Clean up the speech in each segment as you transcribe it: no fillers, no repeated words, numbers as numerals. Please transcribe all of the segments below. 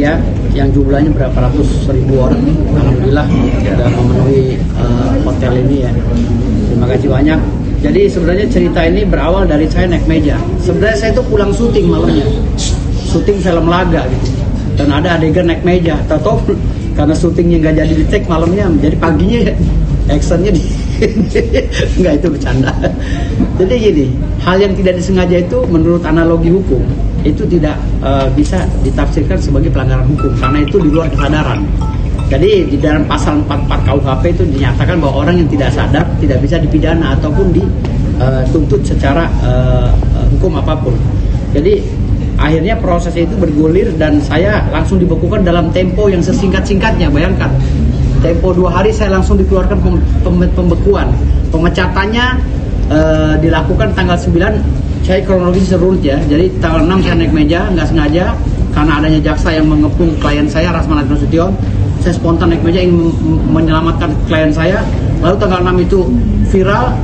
media yang jumlahnya berapa ratus ribu orang. Alhamdulillah sudah memenuhi hotel ini ya. Terima kasih banyak. Jadi sebenarnya cerita ini berawal dari saya naik meja. Sebenarnya saya itu pulang syuting malamnya, syuting film laga gitu. Dan ada adegan naik meja. Tahu karena syutingnya nggak jadi di take malamnya, jadi paginya actionnya di nggak, itu bercanda. Jadi gini, hal yang tidak disengaja itu menurut analogi hukum itu tidak bisa ditafsirkan sebagai pelanggaran hukum karena itu di luar kesadaran. Jadi di dalam pasal 44 KUHP itu dinyatakan bahwa orang yang tidak sadar tidak bisa dipidana ataupun dituntut secara hukum apapun. Jadi akhirnya proses itu bergulir dan saya langsung dibekukan dalam tempo yang sesingkat-singkatnya. Bayangkan, tempo 2 hari saya langsung dikeluarkan pembekuan. Pemecatannya dilakukan tanggal 9, saya kronologis serurut ya. Jadi tanggal 6 saya naik meja, nggak sengaja karena adanya jaksa yang mengepung klien saya, Rasman Nasution. Saya spontan naik meja ingin menyelamatkan klien saya. Lalu tanggal 6 itu viral,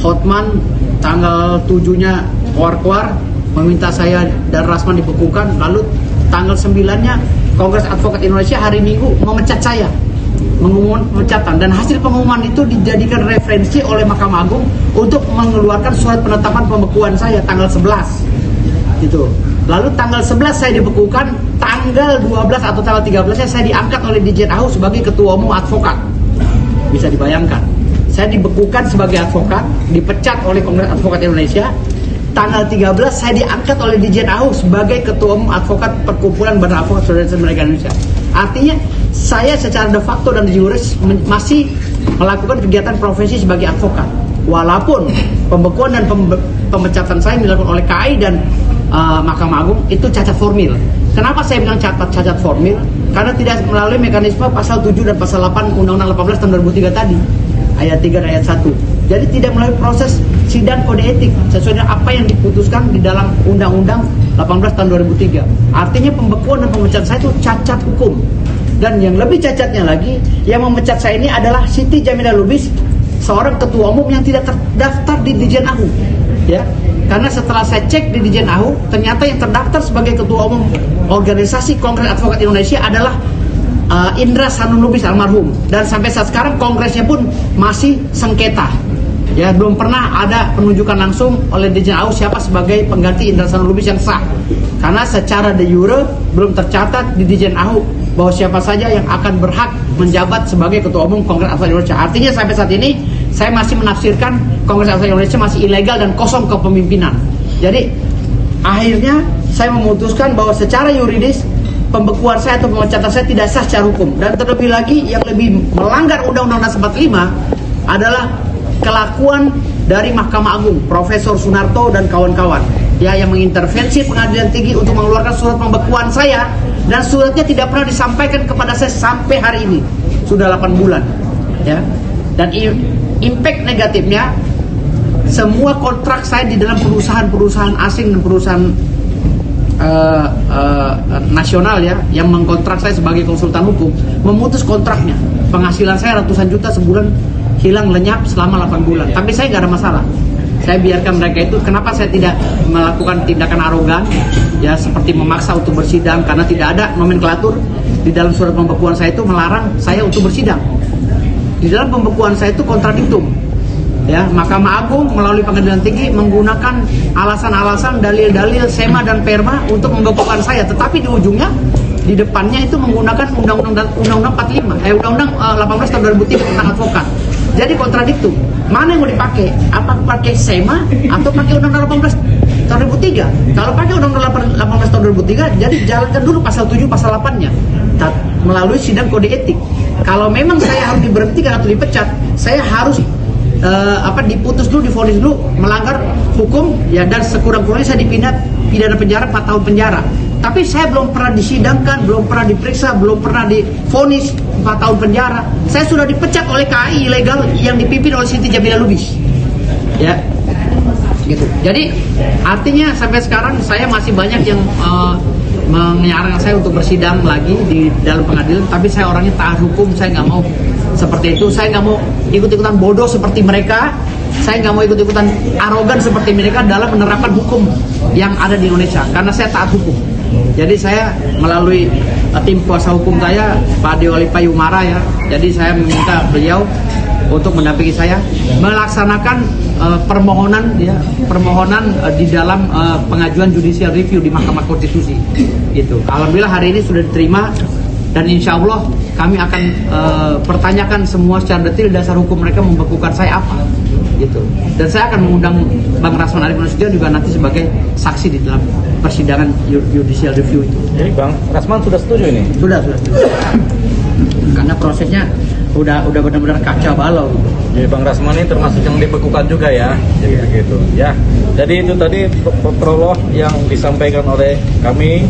Hotman tanggal 7-nya keluar meminta saya dan Rasman dibekukan. Lalu tanggal 9-nya Kongres Advokat Indonesia hari Minggu memecat saya, mengumumkan pemecatan, dan hasil pengumuman itu dijadikan referensi oleh Mahkamah Agung untuk mengeluarkan surat penetapan pembekuan saya tanggal 11 gitu. Lalu tanggal 11 saya dibekukan, tanggal 12 atau tanggal 13 saya diangkat oleh Dirjen AHU sebagai Ketua Umum Advokat. Bisa dibayangkan, saya dibekukan sebagai advokat, dipecat oleh Kongres Advokat Indonesia. Tanggal 13 saya diangkat oleh Dirjen AHU sebagai Ketua Umum Advokat Perkumpulan Badan Advokat Saudara Mereka Indonesia. Artinya saya secara de facto dan de jure masih melakukan kegiatan profesi sebagai advokat. Walaupun pembekuan dan pemecatan saya dilakukan oleh KAI dan Mahkamah Agung itu cacat formil. Kenapa saya bilang cacat formil? Karena tidak melalui mekanisme pasal 7 dan pasal 8 Undang-Undang 18 tahun 2003 tadi, ayat 3 dan ayat 1. Jadi tidak melalui proses sidang kode etik sesuai dengan apa yang diputuskan di dalam Undang-Undang 18 tahun 2003. Artinya pembekuan dan pemecatan saya itu cacat hukum. Dan yang lebih cacatnya lagi, yang memecat saya ini adalah Siti Jamilah Lubis, seorang ketua umum yang tidak terdaftar di Dirjen AHU. Ya, karena setelah saya cek di Dirjen AHU, ternyata yang terdaftar sebagai ketua umum organisasi Kongres Advokat Indonesia adalah Indra Sanun Lubis almarhum. Dan sampai saat sekarang kongresnya pun masih sengketa. Ya, belum pernah ada penunjukan langsung oleh Dirjen AHU siapa sebagai pengganti Indra Sanun Lubis yang sah. Karena secara de jure belum tercatat di Dirjen AHU bahwa siapa saja yang akan berhak menjabat sebagai ketua umum Kongres Advokat Indonesia. Artinya sampai saat ini saya masih menafsirkan Kongres Advokat Indonesia masih ilegal dan kosong kepemimpinan. Jadi akhirnya saya memutuskan bahwa secara yuridis pembekuan saya atau pemecatan saya tidak sah secara hukum. Dan terlebih lagi yang lebih melanggar Undang-Undang 45 adalah kelakuan dari Mahkamah Agung, Profesor Sunarto dan kawan-kawan, ya, yang mengintervensi Pengadilan Tinggi untuk mengeluarkan surat pembekuan saya, dan suratnya tidak pernah disampaikan kepada saya sampai hari ini, sudah 8 bulan, ya. Dan impact negatifnya, semua kontrak saya di dalam perusahaan-perusahaan asing dan perusahaan nasional ya, yang mengkontrak saya sebagai konsultan hukum, memutus kontraknya. Penghasilan saya ratusan juta sebulan hilang lenyap selama 8 bulan. Tapi saya nggak ada masalah. Saya biarkan mereka itu. Kenapa saya tidak melakukan tindakan arogan, ya, seperti memaksa untuk bersidang, karena tidak ada nomenklatur di dalam surat pembekuan saya itu melarang saya untuk bersidang. Di dalam pembekuan saya itu kontradiktum. Ya, Mahkamah Agung melalui Pengadilan Tinggi menggunakan alasan-alasan, dalil-dalil SEMA dan PERMA untuk membekukan saya, tetapi di ujungnya, di depannya itu menggunakan Undang-Undang 45, Undang-Undang 18 tahun 2003 tentang advokat. Jadi kontradiktum. Mana yang mau dipakai? Apa pakai SEMA atau pakai Undang-Undang 18 tahun 2003? Kalau pakai Undang-Undang 18 tahun 2003, jadi jalankan dulu pasal 7, pasal 8-nya melalui sidang kode etik. Kalau memang saya harus diberhentikan atau dipecat, saya harus diputus dulu, divonis dulu melanggar hukum, ya, dan sekurang-kurangnya saya pidana penjara 4 tahun penjara. Tapi saya belum pernah disidangkan, belum pernah diperiksa, belum pernah divonis 4 tahun penjara. Saya sudah dipecat oleh KAI ilegal yang dipimpin oleh Siti Jamilah Lubis. Ya, gitu. Jadi artinya sampai sekarang saya masih banyak yang menyarankan saya untuk bersidang lagi di dalam pengadilan. Tapi saya orangnya taat hukum, saya nggak mau seperti itu. Saya nggak mau ikut-ikutan bodoh seperti mereka. Saya nggak mau ikut-ikutan arogan seperti mereka dalam menerapkan hukum yang ada di Indonesia. Karena saya taat hukum. Jadi saya melalui tim kuasa hukum saya Pak Deoli Payumara ya. Jadi saya meminta beliau untuk mendampingi saya melaksanakan permohonan di dalam pengajuan judicial review di Mahkamah Konstitusi. Gitu. Alhamdulillah hari ini sudah diterima dan insya Allah kami akan pertanyakan semua secara detail dasar hukum mereka membekukan saya apa. Gitu. Dan saya akan mengundang Bang Rasman Arif Nasution juga nanti sebagai saksi di dalam persidangan judicial review itu. Jadi Bang Rasman sudah setuju ini? Sudah. Karena prosesnya udah benar-benar kacau balau. Jadi Bang Rasman ini termasuk yang dibekukan juga ya. Jadi begitu. Ya. Jadi itu tadi prolog yang disampaikan oleh kami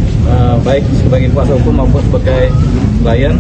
baik sebagai kuasa hukum maupun sebagai klien.